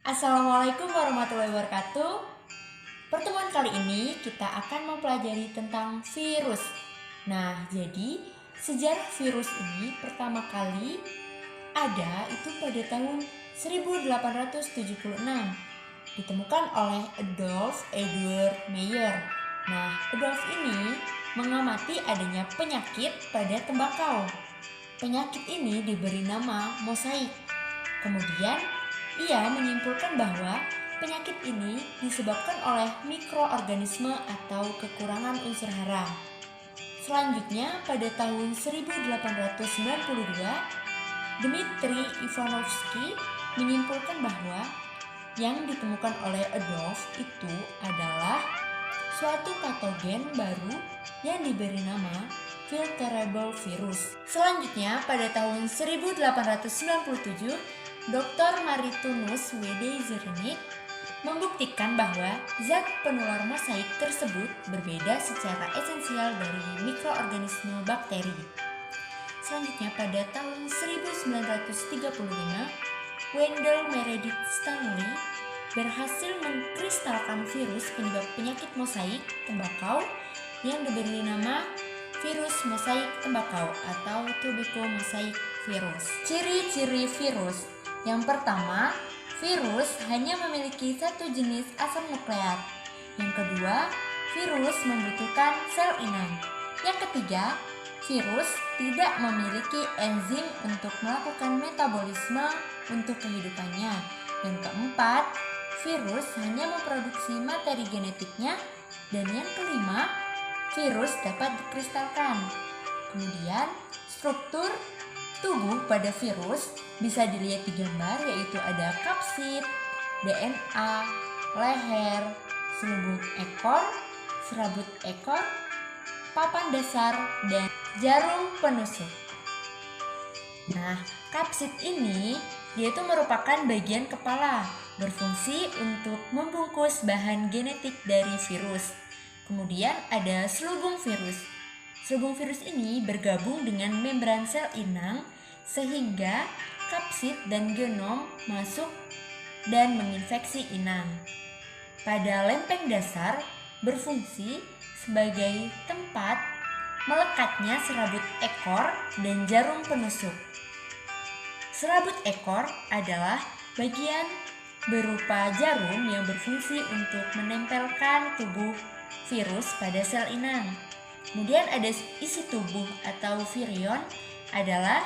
Assalamualaikum warahmatullahi wabarakatuh. Pertemuan kali ini kita akan mempelajari tentang virus. Nah, jadi sejarah virus ini pertama kali ada itu pada tahun 1876. Ditemukan oleh Adolf Edward Meyer. Nah, Adolf ini mengamati adanya penyakit pada tembakau. Penyakit ini diberi nama mosaik. Kemudian, ia menyimpulkan bahwa penyakit ini disebabkan oleh mikroorganisme atau kekurangan unsur hara. Selanjutnya, pada tahun 1892, Dmitri Ivanovsky menyimpulkan bahwa yang ditemukan oleh Adolf itu adalah suatu patogen baru yang diberi nama filterable virus. Selanjutnya, pada tahun 1897, Dr. Maritunus W. D. Zernik membuktikan bahwa zat penular mosaik tersebut berbeda secara esensial dari mikroorganisme bakteri. Selanjutnya, pada tahun 1935, Wendell Meredith Stanley berhasil mengkristalkan virus penyebab penyakit mosaik tembakau yang diberi nama virus mosaik tembakau atau tobacco mosaic virus. Ciri-ciri virus. Yang pertama, virus hanya memiliki satu jenis asam nukleat. Yang kedua, virus membutuhkan sel inang. Yang ketiga, virus tidak memiliki enzim untuk melakukan metabolisme untuk kehidupannya. Yang keempat, virus hanya memproduksi materi genetiknya. Dan yang kelima, virus dapat dikristalkan. Kemudian, struktur tubuh pada virus bisa dilihat di gambar, yaitu ada kapsid, DNA, leher, selubung ekor, serabut ekor, papan dasar, dan jarum penusuk. Nah, kapsid ini dia itu merupakan bagian kepala, berfungsi untuk membungkus bahan genetik dari virus. Kemudian ada selubung virus. Selubung virus ini bergabung dengan membran sel inang sehingga kapsid dan genom masuk dan menginfeksi inang. Pada lempeng dasar berfungsi sebagai tempat melekatnya serabut ekor dan jarum penusuk. Serabut ekor adalah bagian berupa jarum yang berfungsi untuk menempelkan tubuh virus pada sel inang. Kemudian ada isi tubuh atau virion adalah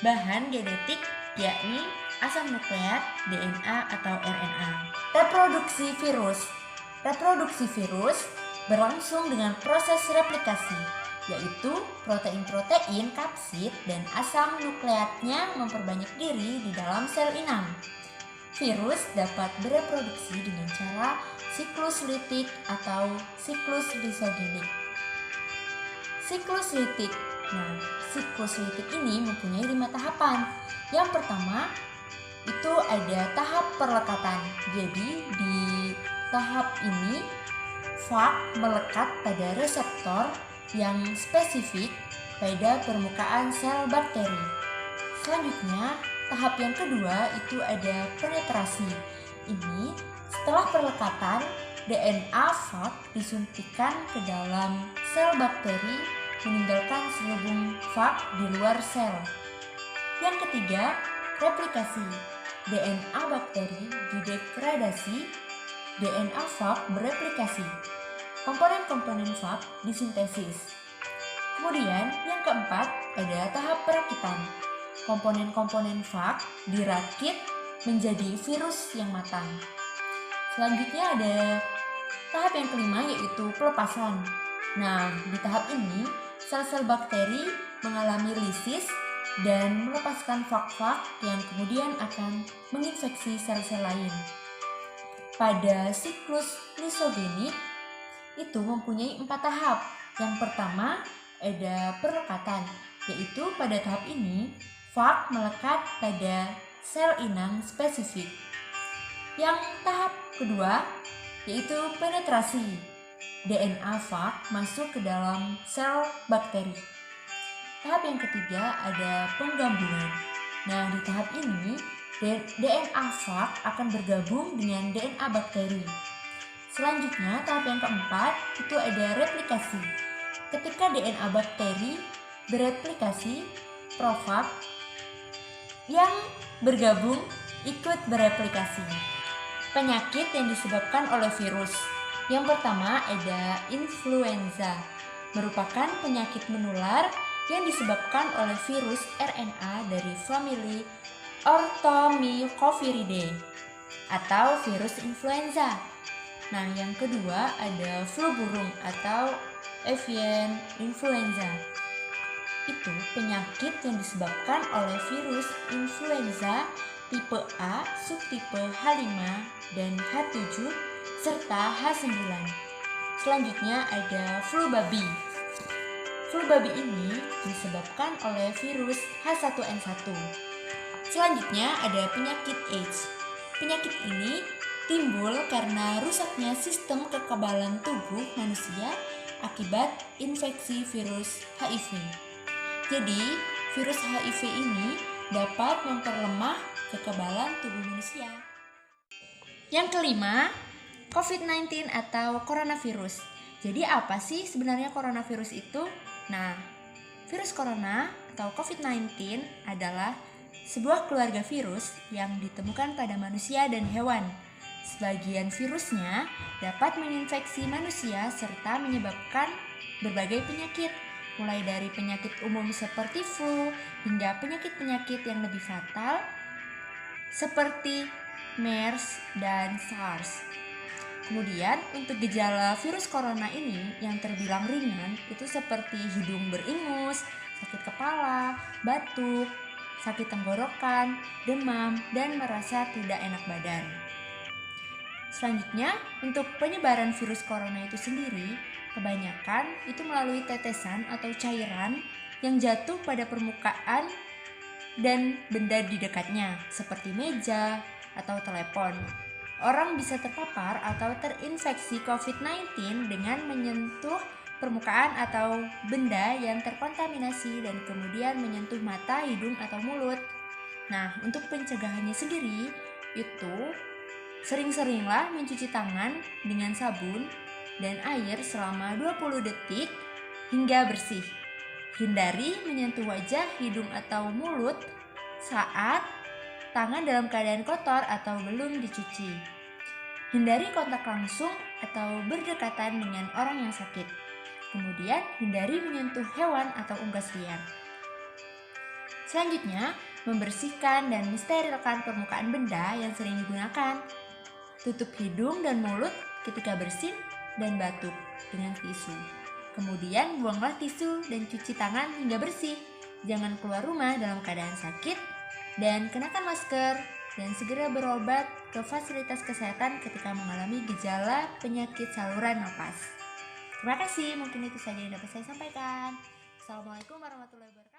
bahan genetik, yakni asam nukleat, DNA atau RNA. Reproduksi virus. Reproduksi virus berlangsung dengan proses replikasi, yaitu protein-protein kapsid dan asam nukleatnya memperbanyak diri di dalam sel inang. Virus dapat bereproduksi dengan cara siklus litik atau siklus lisogenik. Siklus litik. Nah, siklus litik ini mempunyai 5 tahapan. Yang pertama, itu ada tahap perlekatan. Jadi, di tahap ini fag melekat pada reseptor yang spesifik pada permukaan sel bakteri. Selanjutnya, tahap yang kedua itu ada penetrasi. Ini setelah perlekatan, DNA fag disuntikkan ke dalam sel bakteri meninggalkan selubung fag di luar sel. Yang ketiga, replikasi. DNA bakteri didegradasi, DNA fag bereplikasi. Komponen-komponen fag disintesis. Kemudian yang keempat ada tahap perakitan. Komponen-komponen fag dirakit menjadi virus yang matang. Selanjutnya ada tahap yang kelima, yaitu pelepasan. Nah, di tahap ini sel-sel bakteri mengalami lisis dan melepaskan fag-fag yang kemudian akan menginfeksi sel-sel lain. Pada siklus lisogenik itu mempunyai 4 tahap. Yang pertama ada perlekatan, yaitu pada tahap ini fag melekat pada sel inang spesifik. Yang tahap kedua yaitu penetrasi. DNA fag masuk ke dalam sel bakteri. Tahap yang ketiga ada penggabungan. Nah, di tahap ini DNA fag akan bergabung dengan DNA bakteri. Selanjutnya, tahap yang keempat itu ada replikasi. Ketika DNA bakteri bereplikasi, profag yang bergabung ikut bereplikasi. Penyakit yang disebabkan oleh virus. Yang pertama ada influenza, merupakan penyakit menular yang disebabkan oleh virus RNA dari famili Orthomycoviridae atau virus influenza. Nah, yang kedua ada flu burung atau avian influenza. Itu penyakit yang disebabkan oleh virus influenza tipe A, subtipe H5 dan H7 serta H9. Selanjutnya ada flu babi. Flu babi ini disebabkan oleh virus H1N1. Selanjutnya ada penyakit AIDS. Penyakit ini timbul karena rusaknya sistem kekebalan tubuh manusia akibat infeksi virus HIV. Jadi, virus HIV ini dapat memperlemah kekebalan tubuh manusia. Yang kelima, COVID-19 atau coronavirus. Jadi apa sih sebenarnya coronavirus itu? Nah, virus corona atau COVID-19 adalah sebuah keluarga virus yang ditemukan pada manusia dan hewan. Sebagian virusnya dapat menginfeksi manusia serta menyebabkan berbagai penyakit, mulai dari penyakit umum seperti flu hingga penyakit-penyakit yang lebih fatal seperti MERS dan SARS. Kemudian untuk gejala virus corona ini yang terbilang ringan itu seperti hidung beringus, sakit kepala, batuk, sakit tenggorokan, demam, dan merasa tidak enak badan. Selanjutnya, untuk penyebaran virus corona itu sendiri, kebanyakan itu melalui tetesan atau cairan yang jatuh pada permukaan dan benda di dekatnya, seperti meja atau telepon. Orang bisa terpapar atau terinfeksi COVID-19 dengan menyentuh permukaan atau benda yang terkontaminasi dan kemudian menyentuh mata, hidung, atau mulut. Nah, untuk pencegahannya sendiri, itu sering-seringlah mencuci tangan dengan sabun dan air selama 20 detik hingga bersih. Hindari menyentuh wajah, hidung, atau mulut saat tangan dalam keadaan kotor atau belum dicuci. Hindari kontak langsung atau berdekatan dengan orang yang sakit. Kemudian, hindari menyentuh hewan atau unggas liar. Selanjutnya, membersihkan dan mensterilkan permukaan benda yang sering digunakan. Tutup hidung dan mulut ketika bersin dan batuk dengan tisu. Kemudian buanglah tisu dan cuci tangan hingga bersih. Jangan keluar rumah dalam keadaan sakit dan kenakan masker dan segera berobat ke fasilitas kesehatan ketika mengalami gejala penyakit saluran napas. Terima kasih, mungkin itu saja yang dapat saya sampaikan. Assalamualaikum warahmatullahi wabarakatuh.